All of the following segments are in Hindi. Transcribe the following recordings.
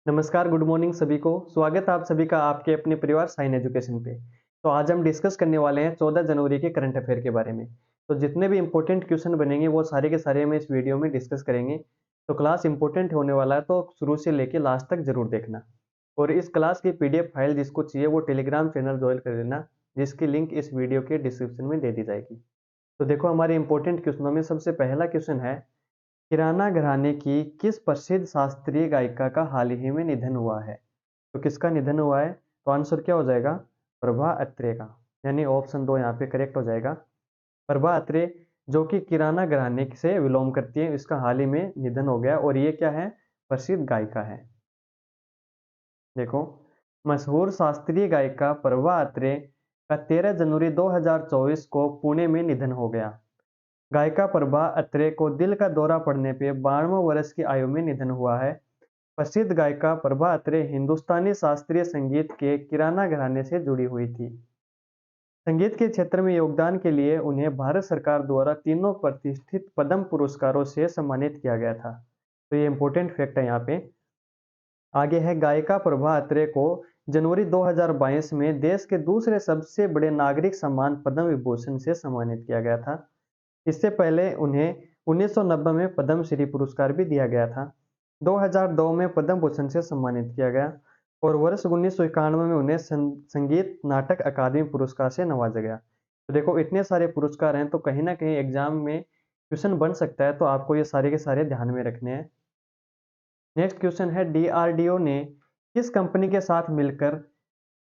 नमस्कार, गुड मॉर्निंग सभी को। स्वागत है आप सभी का आपके अपने परिवार साइन एजुकेशन पे। तो आज हम डिस्कस करने वाले हैं 14 जनवरी के करंट अफेयर के बारे में। तो जितने भी इंपॉर्टेंट क्वेश्चन बनेंगे वो सारे के सारे हम इस वीडियो में डिस्कस करेंगे। तो क्लास इंपॉर्टेंट होने वाला है तो शुरू से लेके लास्ट तक जरूर देखना। और इस क्लास की पीडीएफ फाइल जिसको चाहिए वो टेलीग्राम चैनल ज्वाइन कर लेना, जिसकी लिंक इस वीडियो के डिस्क्रिप्शन में दे दी जाएगी। तो देखो हमारे इंपॉर्टेंट क्वेश्चनों में सबसे पहला क्वेश्चन है, किराना घराने की किस प्रसिद्ध शास्त्रीय गायिका का हाल ही में निधन हुआ है? तो किसका निधन हुआ है? तो आंसर क्या हो जाएगा? प्रभा अत्रे का। यानी ऑप्शन 2 यहाँ पे करेक्ट हो जाएगा। प्रभा अत्रे जो कि किराना घराने से बिलोंग करती है, इसका हाल ही में निधन हो गया और ये क्या है? प्रसिद्ध गायिका है। देखो, मशहूर शास्त्रीय गायिका प्रभा अत्रे का 13 जनवरी 2024 को पुणे में निधन हो गया। गायिका प्रभा अत्रे को दिल का दौरा पड़ने पे 92 वर्ष की आयु में निधन हुआ है। प्रसिद्ध गायिका प्रभा अत्रे हिंदुस्तानी शास्त्रीय संगीत के किराना घराने से जुड़ी हुई थी। संगीत के क्षेत्र में योगदान के लिए उन्हें भारत सरकार द्वारा तीनों प्रतिष्ठित पद्म पुरस्कारों से सम्मानित किया गया था। तो ये इंपॉर्टेंट फैक्ट है यहाँ पे। आगे है, गायिका प्रभा अत्रे को जनवरी 2022 में देश के दूसरे सबसे बड़े नागरिक सम्मान पद्म विभूषण से सम्मानित किया गया था। इससे पहले उन्हें 1990 में पद्म श्री पुरस्कार भी दिया गया था। 2002 में पद्म भूषण से सम्मानित किया गया और वर्ष 1991 में उन्हें संगीत नाटक अकादमी पुरस्कार से नवाजा गया। तो देखो, इतने सारे पुरस्कार हैं तो कहीं ना कहीं एग्जाम में क्वेश्चन बन सकता है, तो आपको ये सारे के सारे ध्यान में रखने हैं। नेक्स्ट क्वेश्चन है, डीआरडीओ ने किस कंपनी के साथ मिलकर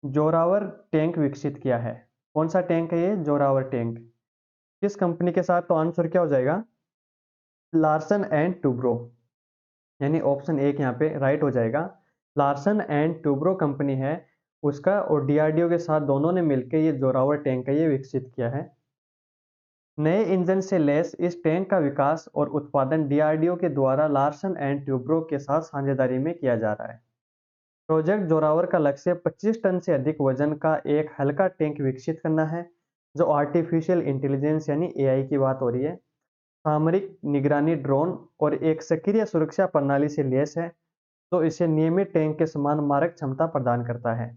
जोरावर टैंक विकसित किया है? कौन सा टैंक है ये? जोरावर टैंक। किस कंपनी के साथ? तो आंसर क्या हो जाएगा? Larsen and Toubro. यानी ऑप्शन एक यहाँ पे राइट हो जाएगा। लार्सन एंड टूब्रो कंपनी है उसका, और डीआरडीओ के साथ दोनों ने मिलकर ये जोरावर टैंक है ये विकसित किया है। नए इंजन से लैस इस टैंक का विकास और उत्पादन डीआरडीओ के द्वारा लार्सन एंड ट्यूब्रो के साथ साझेदारी में किया जा रहा है। प्रोजेक्ट जोरावर का लक्ष्य 25 टन से अधिक वजन का एक हल्का टैंक विकसित करना है, जो आर्टिफिशियल इंटेलिजेंस यानी एआई की बात हो रही है, सामरिक निगरानी ड्रोन और एक सक्रिय सुरक्षा प्रणाली से लैस है, तो इसे नियमित टैंक के समान मारक क्षमता प्रदान करता है।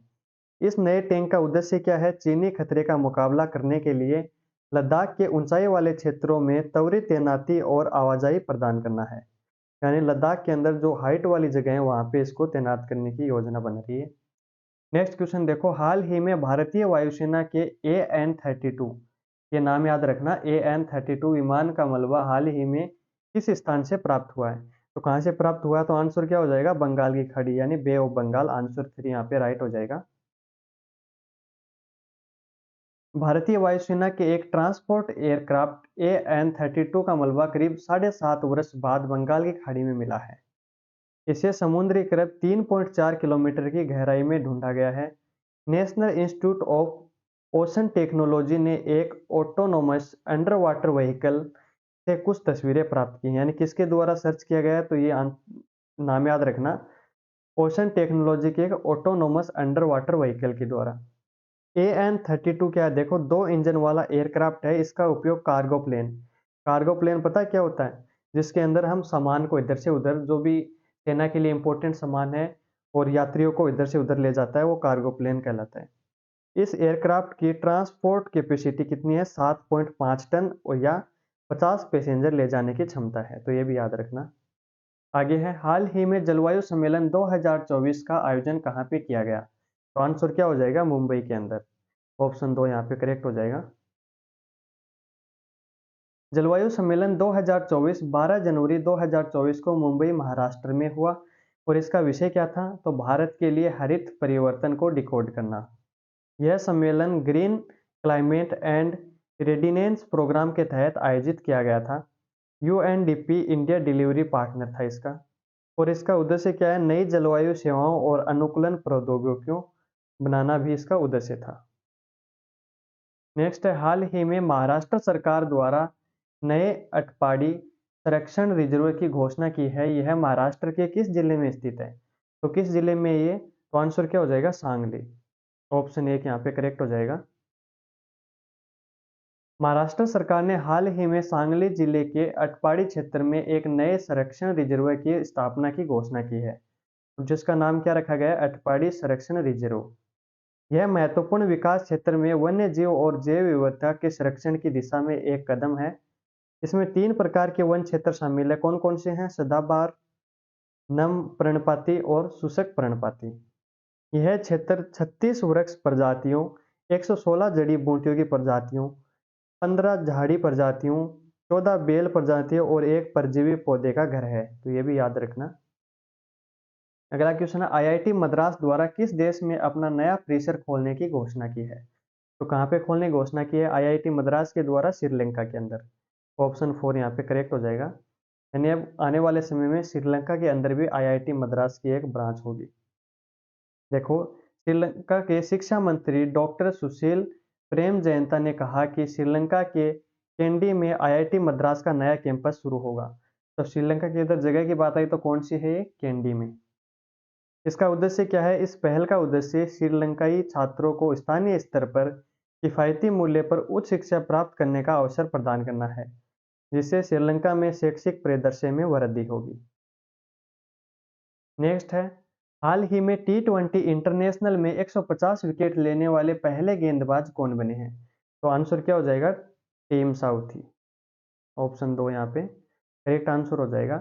इस नए टैंक का उद्देश्य क्या है? चीनी खतरे का मुकाबला करने के लिए लद्दाख के ऊंचाई वाले क्षेत्रों में त्वरित तैनाती और आवाजाही प्रदान करना है। यानी लद्दाख के अंदर जो हाइट वाली जगह है वहां पे इसको तैनात करने की योजना बन रही है। नेक्स्ट क्वेश्चन देखो, हाल ही में भारतीय वायुसेना के AN-32, ये नाम याद रखना, AN-32 विमान का मलबा हाल ही में किस स्थान से प्राप्त हुआ है? तो कहाँ से प्राप्त हुआ है? तो आंसर क्या हो जाएगा? बंगाल की खाड़ी यानी बे ऑफ बंगाल। आंसर 3 यहाँ पे राइट हो जाएगा। भारतीय वायुसेना के एक ट्रांसपोर्ट एयरक्राफ्ट AN-32 का मलबा करीब 7.5 वर्ष बाद बंगाल की खाड़ी में मिला है। इसे समुद्री करीब 3.4 किलोमीटर की गहराई में ढूंढा गया है। National institute of ocean technology ने एक ऑटोनोमस अंडर वाटर व्हीकल से कुछ तस्वीरें प्राप्त की हैं। यानी किसके द्वारा सर्च किया गया है? तो ये नाम याद रखना, ओशन टेक्नोलॉजी के एक ऑटोनोमस अंडर वाटर व्हीकल के द्वारा। AN-32 क्या है? देखो, 2 इंजन वाला एयरक्राफ्ट है। इसका उपयोग कार्गो प्लेन पता है क्या होता है? जिसके अंदर हम सामान को इधर से उधर, जो भी सेना के लिए इंपॉर्टेंट सामान है और यात्रियों को इधर से उधर ले जाता है, वो कार्गो प्लेन कहलाता है। इस एयरक्राफ्ट की ट्रांसपोर्ट कैपेसिटी कितनी है? 7.5 टन और या 50 पैसेंजर ले जाने की क्षमता है, तो ये भी याद रखना। आगे है, हाल ही में जलवायु सम्मेलन 2024 का आयोजन कहाँ पे किया गया? तो आंसर क्या हो जाएगा? मुंबई के अंदर। ऑप्शन 2 यहाँ पे करेक्ट हो जाएगा। जलवायु सम्मेलन 2024 12 जनवरी 2024 को मुंबई महाराष्ट्र में हुआ और इसका विषय क्या था? तो भारत के लिए हरित परिवर्तन को डिकोड करना। यह सम्मेलन green climate and readiness programme के तहत आयोजित किया गया था। यूएनडीपी इंडिया डिलीवरी पार्टनर था इसका, और इसका उद्देश्य क्या है? नई जलवायु सेवाओं और अनुकूलन प्रौद्योगिकियों बनाना भी इसका उद्देश्य था। नेक्स्ट है, हाल ही में महाराष्ट्र सरकार द्वारा नए अटपाड़ी संरक्षण रिजर्व की घोषणा की है। यह महाराष्ट्र के किस जिले में स्थित है? तो किस जिले में ये? तो आंसर क्या हो जाएगा? सांगली। ऑप्शन एक यहाँ पे करेक्ट हो जाएगा। महाराष्ट्र सरकार ने हाल ही में सांगली जिले के अटपाड़ी क्षेत्र में एक नए संरक्षण रिजर्व की स्थापना की घोषणा की है। जिसका नाम क्या रखा गया है, अटपाडी संरक्षण रिजर्व। यह महत्वपूर्ण विकास क्षेत्र में वन्य जीव और जैव विविधता के संरक्षण की दिशा में एक कदम है। इसमें 3 प्रकार के वन क्षेत्र शामिल है। कौन-कौन से हैं? सदाबहार, नम पर्णपाती और शुष्क पर्णपाती। यह क्षेत्र 36 वृक्ष प्रजातियों, 116 जड़ी बूटियों की प्रजातियों, 15 झाड़ी प्रजातियों, 14 बेल प्रजातियों और एक परजीवी पौधे का घर है। तो ये भी याद रखना। अगला क्वेश्चन है, आईआईटी मद्रास द्वारा किस देश में अपना नया परिसर खोलने की घोषणा की है? तो कहाँ पे खोलने की घोषणा की है? आईआईटी मद्रास के द्वारा श्रीलंका के अंदर। ऑप्शन 4 यहाँ पे करेक्ट हो जाएगा। यानी अब आने वाले समय में श्रीलंका के अंदर भी आईआईटी मद्रास की एक ब्रांच होगी। देखो, श्रीलंका के शिक्षा मंत्री डॉक्टर सुशील प्रेम जयंता ने कहा कि श्रीलंका के कैंडी में आईआईटी मद्रास का नया कैंपस शुरू होगा। तो श्रीलंका की इधर जगह की बात आई तो कौन सी है ये? कैंडी में। इसका उद्देश्य क्या है? इस पहल का उद्देश्य श्रीलंकाई छात्रों को स्थानीय स्तर पर किफायती मूल्य पर उच्च शिक्षा प्राप्त करने का अवसर प्रदान करना है, जिससे श्रीलंका में शैक्षिक परिदृश्य में वृद्धि होगी। नेक्स्ट है, हाल ही में टी20 इंटरनेशनल में 150 विकेट लेने वाले पहले गेंदबाज कौन बने हैं? तो आंसर क्या हो जाएगा? Team Southee. ऑप्शन 2 यहाँ पे करेक्ट आंसर हो जाएगा।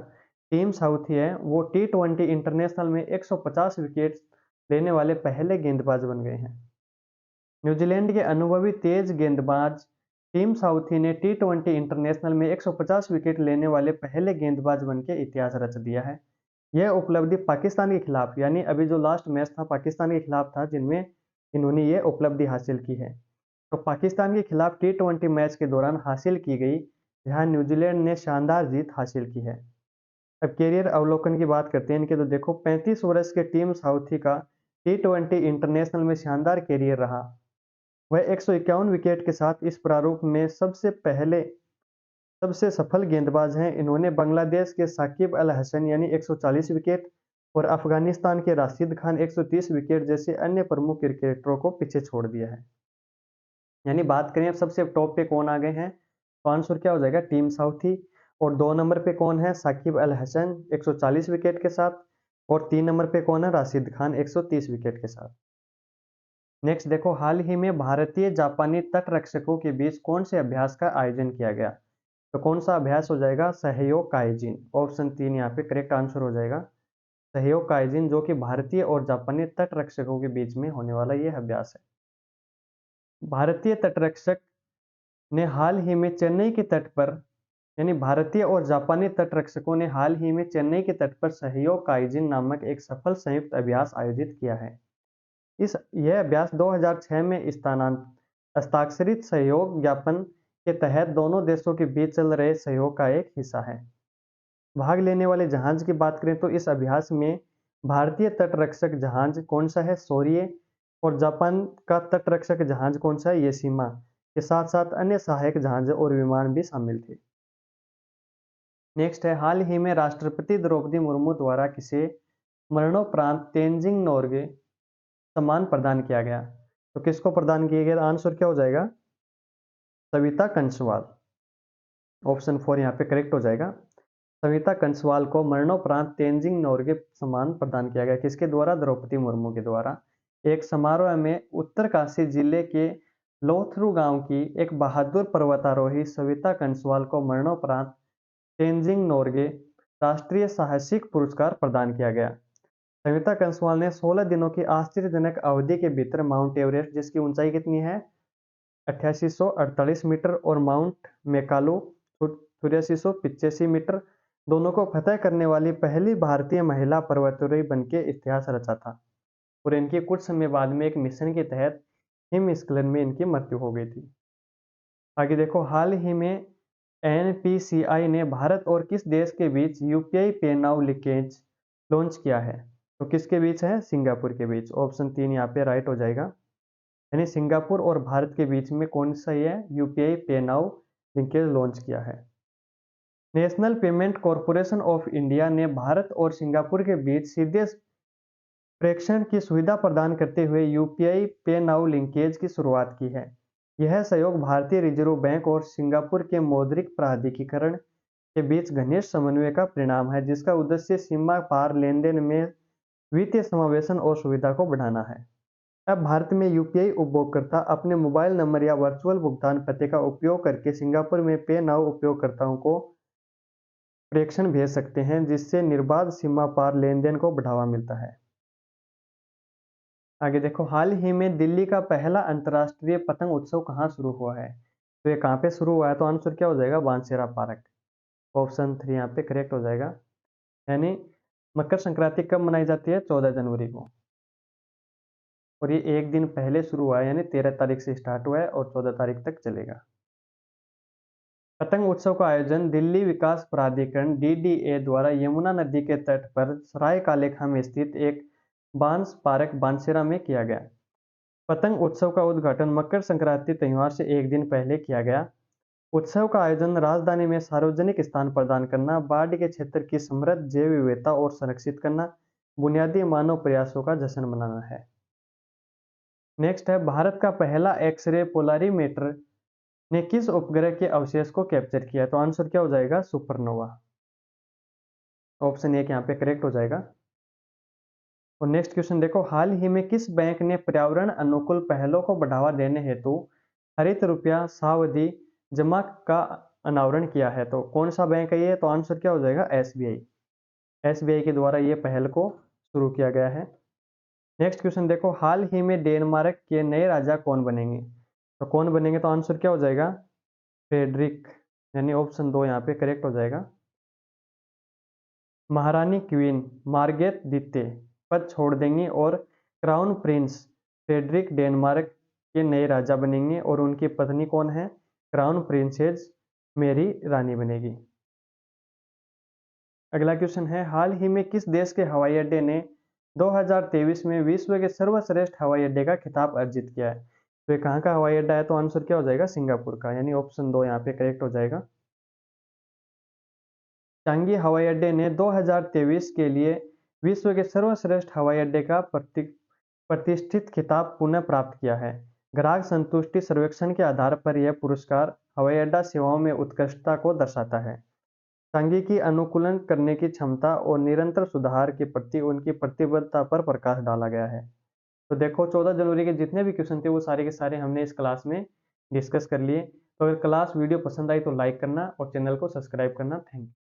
टीम साउथी है वो टी20 इंटरनेशनल में 150 विकेट लेने वाले पहले गेंदबाज बन गए हैं। न्यूजीलैंड के अनुभवी तेज गेंदबाज टीम साउथी ने टी20 इंटरनेशनल में 150 विकेट लेने वाले पहले गेंदबाज बनकर इतिहास रच दिया है। यह उपलब्धि पाकिस्तान के खिलाफ, यानी अभी जो लास्ट मैच था पाकिस्तान के खिलाफ था, जिनमें इन्होंने ये उपलब्धि हासिल की है। तो पाकिस्तान के खिलाफ टी20 मैच के दौरान हासिल की गई, जहां न्यूजीलैंड ने शानदार जीत हासिल की है। अब कैरियर अवलोकन की बात करते हैं इनके, तो देखो 35 वर्ष के टीम साउथी का टी20 इंटरनेशनल में शानदार कैरियर रहा। वह 151 विकेट के साथ इस प्रारूप में सबसे सफल गेंदबाज हैं। इन्होंने बांग्लादेश के साकिब अल हसन यानी 140 विकेट और अफगानिस्तान के राशिद खान 130 विकेट जैसे अन्य प्रमुख क्रिकेटरों को पीछे छोड़ दिया है। यानी बात करें अब सबसे टॉप पे कौन आ गए हैं, तो आंसर क्या हो जाएगा? Team Southee. और 2 नंबर पे कौन है? साकिब अल हसन 140 विकेट के साथ। और 3 नंबर पे कौन है? राशिद खान 130 विकेट के साथ। नेक्स्ट देखो, हाल ही में भारतीय जापानी तटरक्षकों के बीच कौन से अभ्यास का आयोजन किया गया? तो कौन सा अभ्यास हो जाएगा? सहयोग काइजिन। ऑप्शन 3 यहाँ पे करेक्ट आंसर हो जाएगा। सहयोग काइजिन, जो कि भारतीय और जापानी तटरक्षकों के बीच में होने वाला यह अभ्यास है। भारतीय तटरक्षक ने हाल ही में चेन्नई के तट पर, यानी भारतीय और जापानी तटरक्षकों ने हाल ही में चेन्नई के तट पर सहयोग काइजिन नामक एक सफल संयुक्त अभ्यास आयोजित किया है। यह अभ्यास 2006 में हस्ताक्षरित सहयोग ज्ञापन के तहत दोनों देशों के बीच चल रहे सहयोग का एक हिस्सा है। भाग लेने वाले जहाज की बात करें तो इस अभ्यास में भारतीय तटरक्षक जहाज कौन सा है? शौर्य। और जापान का तटरक्षक जहाज कौन सा है? येशिमा। के साथ साथ अन्य सहायक जहाज और विमान भी शामिल थे। नेक्स्ट है, हाल ही में राष्ट्रपति द्रौपदी मुर्मू द्वारा किसे मरणोपरांत तेंजिंग नोरगे सम्मान प्रदान किया गया? तो किसको प्रदान किया गया? आंसर क्या हो जाएगा? सविता कंसवाल। ऑप्शन 4 यहाँ पे करेक्ट हो जाएगा। सविता कंसवाल को मरणोपरांत तेंजिंग नोरगे सम्मान प्रदान किया गया। किसके द्वारा? द्रौपदी मुर्मू के द्वारा। एक समारोह में उत्तरकाशी जिले के लोथरू गांव की एक बहादुर पर्वतारोही सविता कंसवाल को मरणोपरांत तेंजिंग नोरगे राष्ट्रीय साहसिक पुरस्कार प्रदान किया गया। सविता कंसवाल ने 16 दिनों की आश्चर्यजनक अवधि के भीतर माउंट एवरेस्ट, जिसकी ऊंचाई कितनी है? 8848 मीटर, और माउंट मेकालू 8385 मीटर, दोनों को फतह करने वाली पहली भारतीय महिला पर्वतारोही बनके इतिहास रचा था। और इनकी कुछ समय बाद में एक मिशन के तहत हिमस्खलन में इनकी मृत्यु हो गई थी। आगे देखो, हाल ही में एनपीसीआई ने भारत और किस देश के बीच यूपीआई पे नाउ लिंकेज लॉन्च किया है? तो किसके बीच है? सिंगापुर के बीच। ऑप्शन 3 यहाँ पे राइट हो जाएगा। यानी सिंगापुर और भारत के बीच में कौन सा है? यूपीआई पे नाउ लिंकेज लॉन्च किया है। National payment corporation of India ने भारत और सिंगापुर के बीच सीधे प्रेषण की सुविधा प्रदान करते हुए यूपीआई पे नाउ लिंकेज की शुरुआत की है। यह सहयोग भारतीय रिजर्व बैंक और सिंगापुर के मौद्रिक प्राधिकरण के बीच घनिष्ठ समन्वय का परिणाम है, जिसका उद्देश्य सीमा पार लेनदेन में वित्तीय समावेशन और सुविधा को बढ़ाना है। अब भारत में यूपीआई उपयोगकर्ता अपने मोबाइल नंबर या वर्चुअल भुगतान पते का उपयोग करके सिंगापुर में पे नाउ उपयोगकर्ताओं को प्रेषण भेज सकते हैं, जिससे निर्बाध सीमा पार लेन-देन को बढ़ावा मिलता है। आगे देखो, हाल ही में दिल्ली का पहला अंतर्राष्ट्रीय पतंग उत्सव कहाँ शुरू हुआ है? तो ये कहाँ पे शुरू हुआ है? तो आंसर क्या हो जाएगा? बानसेरा पार्क। ऑप्शन 3 यहाँ पे करेक्ट हो जाएगा। यानी मकर संक्रांति कब मनाई जाती है? 14 जनवरी को। और ये एक दिन पहले शुरू हुआ है, यानी 13 तारीख से स्टार्ट हुआ है और 14 तारीख तक चलेगा। पतंग उत्सव का आयोजन दिल्ली विकास प्राधिकरण डीडीए द्वारा यमुना नदी के तट पर सराय काले खां में स्थित एक बांस पार्क बानसेरा में किया गया। पतंग उत्सव का उद्घाटन मकर संक्रांति त्योहार से एक दिन पहले किया गया। उत्सव का आयोजन राजधानी में सार्वजनिक स्थान प्रदान करना, बाढ़ के क्षेत्र की समृद्ध जैव विविधता और संरक्षित करना, बुनियादी मानव प्रयासों का जश्न मनाना है। नेक्स्ट है, भारत का पहला एक्स-रे पोलरीमीटर ने किस उपग्रह के अवशेष को कैप्चर किया? तो आंसर क्या हो जाएगा? सुपरनोवा। ऑप्शन 1 यहाँ पे करेक्ट हो जाएगा। और नेक्स्ट क्वेश्चन देखो, हाल ही में किस बैंक ने पर्यावरण अनुकूल पहलों को बढ़ावा देने हेतु हरित रुपया सावधि जमा का अनावरण किया है? तो कौन सा बैंक है ये? तो आंसर क्या हो जाएगा? एसबीआई। एसबीआई के द्वारा ये पहल को शुरू किया गया है। नेक्स्ट क्वेश्चन देखो, हाल ही में डेनमार्क के नए राजा कौन बनेंगे? तो कौन बनेंगे? तो आंसर क्या हो जाएगा? फ्रेडरिक। यानी ऑप्शन 2 यहाँ पे करेक्ट हो जाएगा। महारानी क्वीन मार्गरेट द्वितीय पद छोड़ देंगी और क्राउन प्रिंस फ्रेडरिक डेनमार्क के नए राजा बनेंगे और उनकी पत्नी कौन है? क्राउन प्रिंसेस मेरी रानी बनेगी। अगला क्वेश्चन है, हाल ही में किस देश के हवाई अड्डे ने 2023 में विश्व के सर्वश्रेष्ठ हवाई अड्डे का खिताब अर्जित किया है? तो ये कहाँ का हवाई अड्डा है? तो आंसर क्या हो जाएगा? सिंगापुर का। यानी ऑप्शन 2 यहाँ पे करेक्ट हो जाएगा। चांगी हवाई अड्डे ने 2023 के लिए विश्व के सर्वश्रेष्ठ हवाई अड्डे का प्रतिष्ठित खिताब पुनः प्राप्त किया है। ग्राहक संतुष्टि सर्वेक्षण के आधार पर यह पुरस्कार हवाई अड्डा सेवाओं में उत्कृष्टता को दर्शाता है। चांगी की अनुकूलन करने की क्षमता और निरंतर सुधार के प्रति उनकी प्रतिबद्धता पर प्रकाश डाला गया है। तो देखो, 14 जनवरी के जितने भी क्वेश्चन थे वो सारे के सारे हमने इस क्लास में डिस्कस कर लिए। तो अगर क्लास वीडियो पसंद आई तो लाइक करना और चैनल को सब्सक्राइब करना। Thank you.